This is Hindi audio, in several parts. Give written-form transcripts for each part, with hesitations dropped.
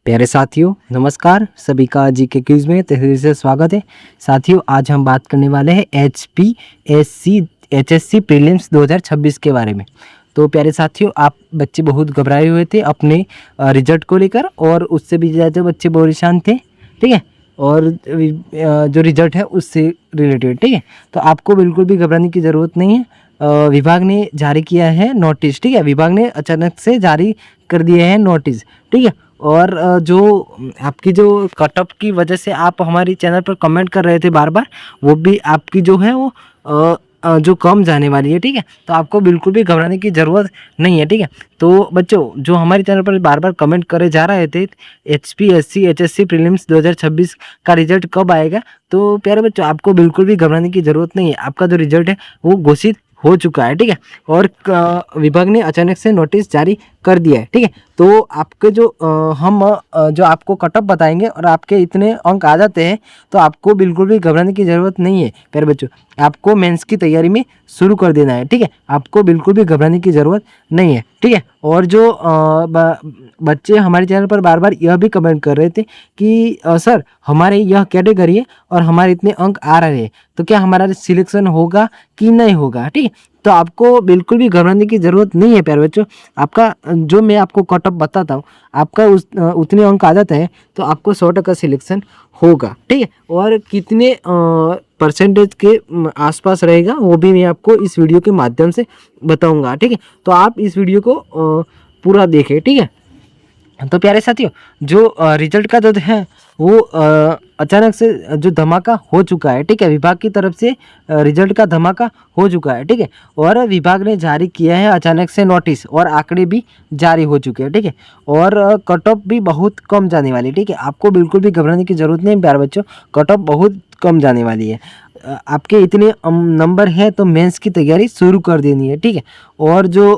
प्यारे साथियों, नमस्कार। सभी का जी के क्विज में तहे से स्वागत है। साथियों, आज हम बात करने वाले हैं एचएससी प्रीलिम्स 2026 के बारे में। तो प्यारे साथियों, आप बच्चे बहुत घबराए हुए थे अपने रिजल्ट को लेकर, और उससे भी ज़्यादा बच्चे परेशान थे, ठीक है। और जो रिजल्ट है उससे रिलेटेड, ठीक है। तो आपको बिल्कुल भी घबराने की ज़रूरत नहीं है। विभाग ने जारी किया है नोटिस, ठीक है। विभाग ने अचानक से जारी कर दिए हैं नोटिस, ठीक है। और जो आपकी जो कट ऑफ की वजह से आप हमारी चैनल पर कमेंट कर रहे थे बार बार, वो भी आपकी जो है वो जो कम जाने वाली है, ठीक है। तो आपको बिल्कुल भी घबराने की ज़रूरत नहीं है, ठीक है। तो बच्चों, जो हमारे चैनल पर बार बार कमेंट करे जा रहे थे एचएससी प्रीलिम्स 2026 का रिजल्ट कब आएगा, तो प्यारे बच्चों, आपको बिल्कुल भी घबराने की ज़रूरत नहीं है। आपका जो रिजल्ट है वो घोषित हो चुका है, ठीक है। और विभाग ने अचानक से नोटिस जारी कर दिया है, ठीक है। तो आपके जो जो आपको कट ऑफ बताएंगे और आपके इतने अंक आ जाते हैं, तो आपको बिल्कुल भी घबराने की ज़रूरत नहीं है प्यारे बच्चों। आपको मेंस की तैयारी में शुरू कर देना है, ठीक है। आपको बिल्कुल भी घबराने की ज़रूरत नहीं है, ठीक है। और जो बच्चे हमारे चैनल पर बार बार यह भी कमेंट कर रहे थे कि सर, हमारे यह कैटेगरी है और हमारे इतने अंक आ रहे हैं, तो क्या हमारा सिलेक्शन होगा कि नहीं होगा, ठीक है। तो आपको बिल्कुल भी घबराने की ज़रूरत नहीं है प्यारे बच्चों। आपका जो मैं आपको कट ऑफ बताता हूँ, आपका उतने अंक आ जाता है तो आपको 100% सिलेक्शन होगा, ठीक है। और कितने परसेंटेज के आसपास रहेगा वो भी मैं आपको इस वीडियो के माध्यम से बताऊंगा, ठीक है। तो आप इस वीडियो को पूरा देखें, ठीक है। तो प्यारे साथियों, जो रिजल्ट का जो है वो अचानक से जो धमाका हो चुका है, ठीक है। विभाग की तरफ से रिजल्ट का धमाका हो चुका है, ठीक है। और विभाग ने जारी किया है अचानक से नोटिस, और आंकड़े भी जारी हो चुके हैं, ठीक है। और कट ऑफ भी बहुत कम जाने वाली, ठीक है। आपको बिल्कुल भी घबराने की ज़रूरत नहीं प्यारे बच्चों। कट ऑफ बहुत कम जाने वाली है। आपके इतने नंबर हैं तो मेंस की तैयारी शुरू कर देनी है, ठीक है। और जो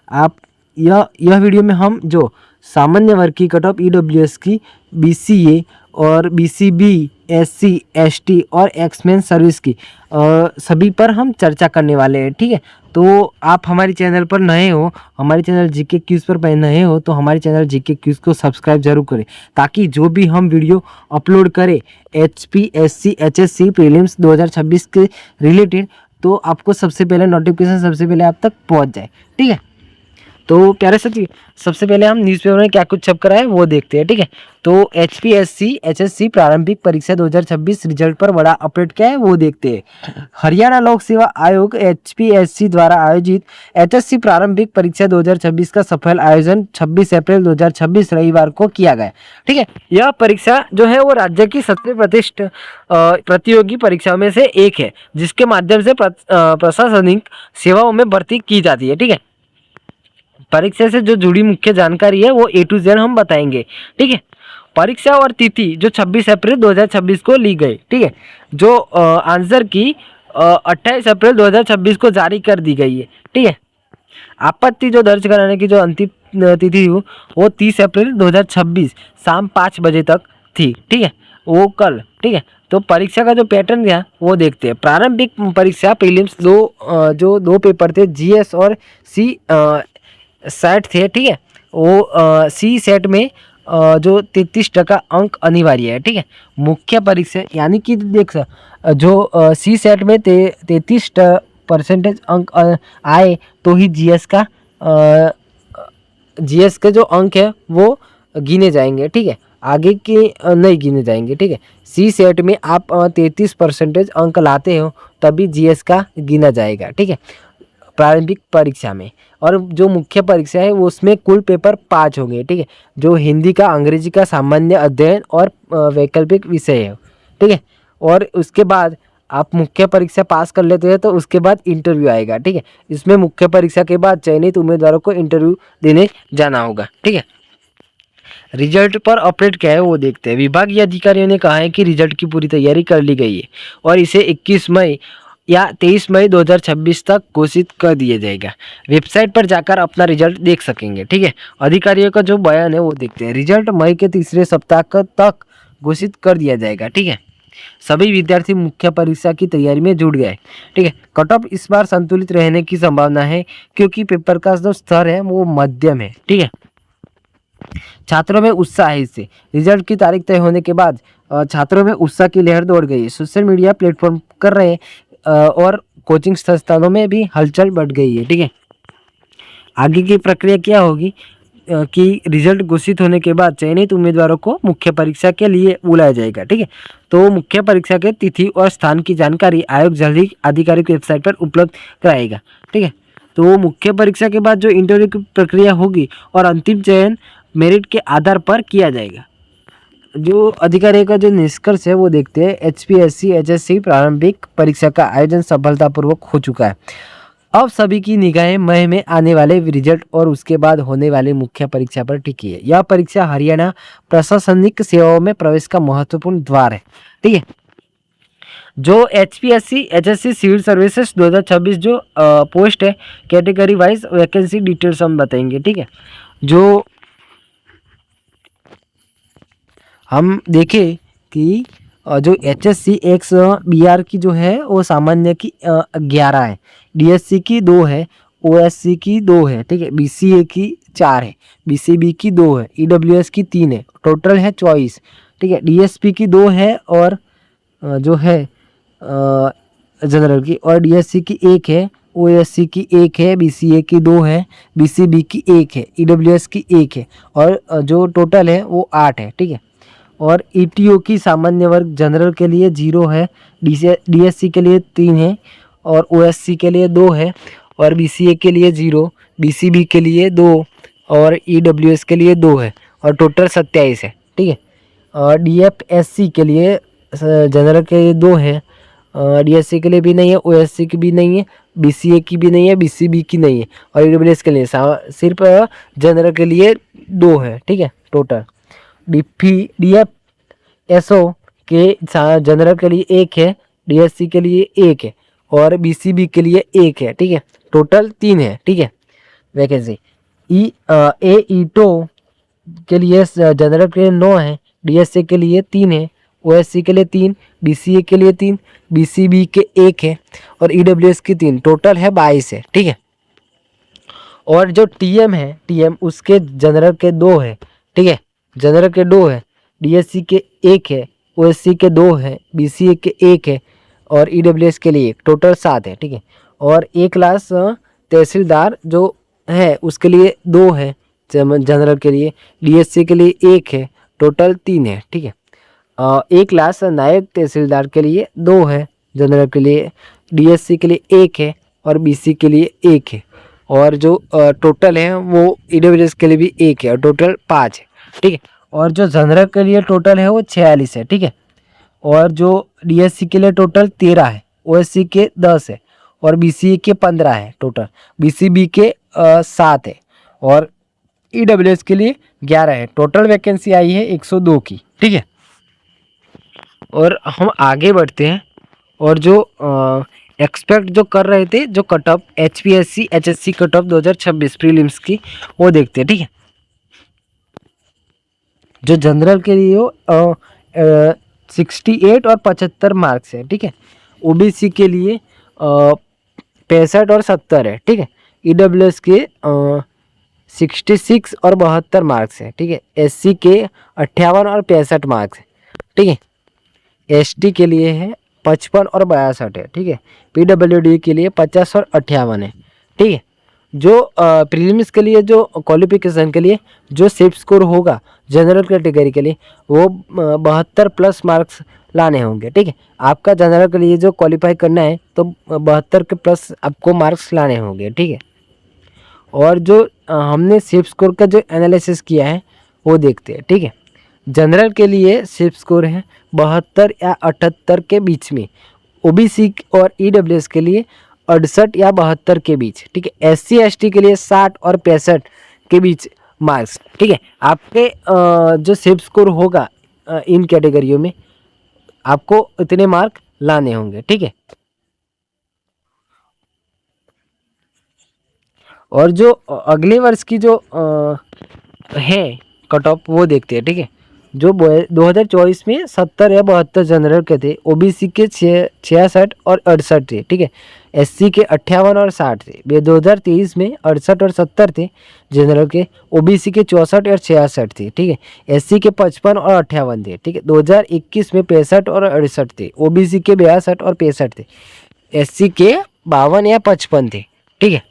आप यह वीडियो में हम जो सामान्य वर्ग की कट ऑफ ईडब्ल्यूएस की, बीसीए और बीसीबी, एससी, एसटी और एक्समेन सर्विस की सभी पर हम चर्चा करने वाले हैं, ठीक है। तो आप हमारे चैनल पर नए हो, हमारे चैनल जीके क्यूज पर नए हो, तो हमारे चैनल जीके क्यूज को सब्सक्राइब जरूर करें, ताकि जो भी हम वीडियो अपलोड करें एचपीएससी एचएससी प्रीलिम्स 2026 के रिलेटेड, तो आपको सबसे पहले नोटिफिकेशन सबसे पहले आप तक पहुंच जाए, ठीक है। तो प्यारे साथी, सबसे पहले हम न्यूज़पेपर में क्या कुछ छप कर आए वो देखते हैं, ठीक है। तो एचपीएससी एचएससी प्रारंभिक परीक्षा 2026 रिजल्ट पर बड़ा अपडेट क्या है वो देखते हैं। हरियाणा लोक सेवा आयोग एचपीएससी द्वारा आयोजित एचएससी प्रारंभिक परीक्षा 2026 का सफल आयोजन 26 अप्रैल 2026 रविवार को किया गया, ठीक है। यह परीक्षा जो है वो राज्य की सबसे प्रतिष्ठित प्रतियोगी परीक्षाओं में से एक है, जिसके माध्यम से प्रशासनिक सेवाओं में भर्ती की जाती है, ठीक है। परीक्षा से जो जुड़ी मुख्य जानकारी है वो A to Z हम बताएंगे, ठीक है। परीक्षा और तिथि जो 26 अप्रैल 2026 को ली गई, ठीक है। जो आंसर की 28 अप्रैल 2026 को जारी कर दी गई है, ठीक है। आपत्ति जो दर्ज कराने की जो अंतिम तिथि हो वो 30 अप्रैल 2026 शाम 5 बजे तक थी, ठीक है। वो कल, ठीक है। तो परीक्षा का जो पैटर्न है वो देखते हैं। प्रारंभिक परीक्षा प्रीलिम्स जो दो पेपर थे, जीएस और सी सेट थे, ठीक है। वो सी सेट में जो 33% अंक अनिवार्य है, ठीक है। मुख्य परीक्षा यानी कि देख जो सी सेट में 33% अंक आए तो ही जीएस के जो अंक है वो गिने जाएंगे, ठीक है। आगे के नहीं गिने जाएंगे, ठीक है। सी सेट में आप 33% अंक लाते हो तभी जीएस का गिना जाएगा, ठीक है, प्रारंभिक परीक्षा में। और जो मुख्य परीक्षा है वो उसमें कुल पेपर 5 होंगे, ठीक है। जो हिंदी का, अंग्रेजी का, सामान्य अध्ययन और वैकल्पिक विषय है, ठीक है। और उसके बाद आप मुख्य परीक्षा पास कर लेते हैं तो उसके बाद इंटरव्यू आएगा, ठीक है। इसमें मुख्य परीक्षा के बाद चयनित उम्मीदवारों को इंटरव्यू देने जाना होगा, ठीक है। रिजल्ट पर अपडेट क्या है वो देखते हैं। विभागीय अधिकारियों ने कहा है कि रिजल्ट की पूरी तैयारी कर ली गई है और इसे 21 मई या 23 मई 2026 तक घोषित कर दिया जाएगा। वेबसाइट पर जाकर अपना रिजल्ट देख सकेंगे, ठीक है। अधिकारियों का जो बयान है वो देखते हैं। रिजल्ट मई के तीसरे सप्ताह तक घोषित कर दिया जाएगा, ठीक है। सभी विद्यार्थी मुख्य परीक्षा की तैयारी में जुट गए, ठीक है। कट ऑफ इस बार संतुलित रहने की संभावना है क्योंकि पेपर का जो स्तर है वो मध्यम है, ठीक है। छात्रों में उत्साह है इससे। रिजल्ट की तारीख तय होने के बाद छात्रों में उत्साह की लहर दौड़ गई है। सोशल मीडिया प्लेटफॉर्म कर रहे हैं और कोचिंग संस्थानों में भी हलचल बढ़ गई है। ठीक है, आगे की प्रक्रिया क्या होगी कि रिजल्ट घोषित होने के बाद चयनित उम्मीदवारों को मुख्य परीक्षा के लिए बुलाया जाएगा। ठीक है, तो मुख्य परीक्षा के तिथि और स्थान की जानकारी आयोग जल्द ही आधिकारिक वेबसाइट पर उपलब्ध कराएगा। ठीक है, तो मुख्य परीक्षा के बाद जो इंटरव्यू की प्रक्रिया होगी और अंतिम चयन मेरिट के आधार पर किया जाएगा। जो अधिकारी का जो निष्कर्ष है वो देखते हैं। HPSC HSC प्रारंभिक परीक्षा का आयोजन सफलतापूर्वक हो चुका है। अब सभी की निगाहें मई में आने वाले रिजल्ट और उसके बाद होने वाली मुख्य परीक्षा पर टिकी है। यह परीक्षा हरियाणा प्रशासनिक सेवाओं में प्रवेश का महत्वपूर्ण द्वार है। ठीक है, जो HPSC HSC सिविल सर्विसेज 2026 जो पोस्ट है, कैटेगरी वाइज वैकेंसी डिटेल्स हम बताएंगे। ठीक है, जो हम देखें कि जो HSC एक्स BR की जो है वो सामान्य की 11 है, DSC की 2 है, OSC की 2 है। ठीक है, BCA की 4 है, BCB की 2 है, EWS की 3 है, टोटल है 24। ठीक है, DSP की 2 है और जो है जनरल की, और DSC की 1 है, OSC की 1 है, BCA की 2 है, BCB की 1 है, EWS की 1 है और जो टोटल है वो 8 है। ठीक है, और ETO की सामान्य वर्ग जनरल के लिए 0 है, DSC के लिए 3 है और OSC के लिए 2 है और BCA के लिए 0, BCB के लिए 2 और EWS के लिए 2 है और टोटल 27 है। ठीक है, और DFSC के लिए जनरल के लिए 2 है, DSC के लिए भी नहीं है, OSC की भी नहीं है, BCA की भी नहीं है, BCB की नहीं है और EWS के लिए सिर्फ जनरल के लिए 2 है। ठीक है, टोटल DFSO के जनरल के लिए 1 है, DSC के लिए 1 है और BCB के लिए 1 है। ठीक है, टोटल 3 है। ठीक है, वैकेंसी AETO के लिए जनरल के लिए 9 है, DSC के लिए 3 है, OSC के लिए 3, BCA के लिए 3, BCB के 1 है और EWS की 3, टोटल है 22 है। ठीक है, और जो TM है, TM उसके जनरल के 2 है। ठीक है, जनरल के 2 है, DSC के 1 है, OSC के 2 है, BCA के 1 है और EWS के लिए 1, टोटल 7 है। ठीक है, और एक क्लास तहसीलदार जो है उसके लिए 2 है जनरल के लिए, DSC के लिए 1 है, टोटल 3 है। ठीक है, एक क्लास नायब तहसीलदार के लिए 2 है जनरल के लिए, DSC के लिए 1 है और BC के लिए 1 है और जो टोटल है वो EWS के लिए भी 1 है और टोटल 5 है। ठीक है, और जो जनरल के लिए टोटल है वो 46 है। ठीक है, और जो DSC के लिए टोटल 13 है, OSC के 10 है और BCA के 15 है, टोटल BCB के 7 है और EWS के लिए 11 है। टोटल वैकेंसी आई है 102 की। ठीक है, और हम आगे बढ़ते हैं और जो एक्सपेक्ट जो कर रहे थे जो cut off HPSC HSC cut off 2026 prelims की वो देखते हैं। ठीक है, जो जनरल के लिए 68 और 75 मार्क्स है। ठीक है, OBC के लिए 65 और 70 है। ठीक है, EWS के 66 और 72 मार्क्स है। ठीक है, SC के 58 और 65 मार्क्स है। ठीक है, ST के लिए है 55 और 62 है। ठीक है, PWD के लिए 50 और 58 है। ठीक है, जो प्रीलिम्स के लिए जो क्वालिफिकेशन के लिए जो सेफ स्कोर होगा जनरल कैटेगरी के लिए वो 72 प्लस मार्क्स लाने होंगे। ठीक है, आपका जनरल के लिए जो क्वालिफाई करना है तो 72 के प्लस आपको मार्क्स लाने होंगे। ठीक है, और जो हमने सेफ स्कोर का जो एनालिसिस किया है वो देखते हैं। ठीक है, जनरल के लिए सेफ स्कोर है 72 या 78 के बीच में, OBC और EWS के लिए 68 या 72 के बीच। ठीक है, SC ST के लिए 60 और 65 के बीच मार्क्स। ठीक है, आपके जो सेफ स्कोर होगा इन कैटेगरियों में आपको इतने मार्क लाने होंगे। ठीक है, और जो अगले वर्ष की जो है कट ऑफ वो देखते हैं। ठीक है, जो 2024 में 70 या 72 जनरल के थे, ओबीसी के 66 और 68 थे, ठीक है। एससी के 58 और 60 थे। 2023 में 68 और 70 थे जनरल के, ओबीसी के 64 और 66 थे, ठीक है। एससी के 55 और 58 थे, ठीक है। 2021 में 65 और 68 थे, ओबीसी के 62 और 65 थे, एससी के 52 या 55 थे, ठीक है।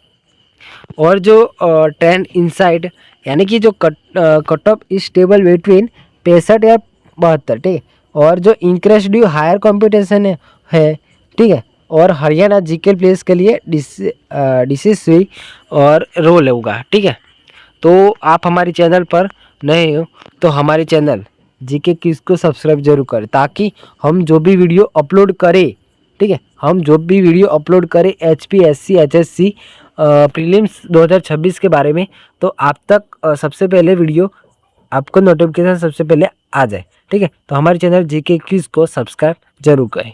और जो ट्रेंड इनसाइड यानी कि जो cut off is stable between 65 या 72, ठीक है। और जो इंक्रेस ड्यू हायर कॉम्पिटिशन है, ठीक है। और हरियाणा जीके प्लेस के लिए डिसिसिव और रोल होगा, ठीक है। तो आप हमारे चैनल पर नए हो तो हमारे चैनल जीके क्विज को सब्सक्राइब जरूर करें, ताकि हम जो भी वीडियो अपलोड करें, ठीक है, हम जो भी वीडियो अपलोड करें HPSC HSC प्रीलिम्स 2026 के बारे में, तो आप तक सबसे पहले वीडियो आपको नोटिफिकेशन सबसे पहले आ जाए, ठीक है। तो हमारे चैनल जीके क्विज को सब्सक्राइब जरूर करें।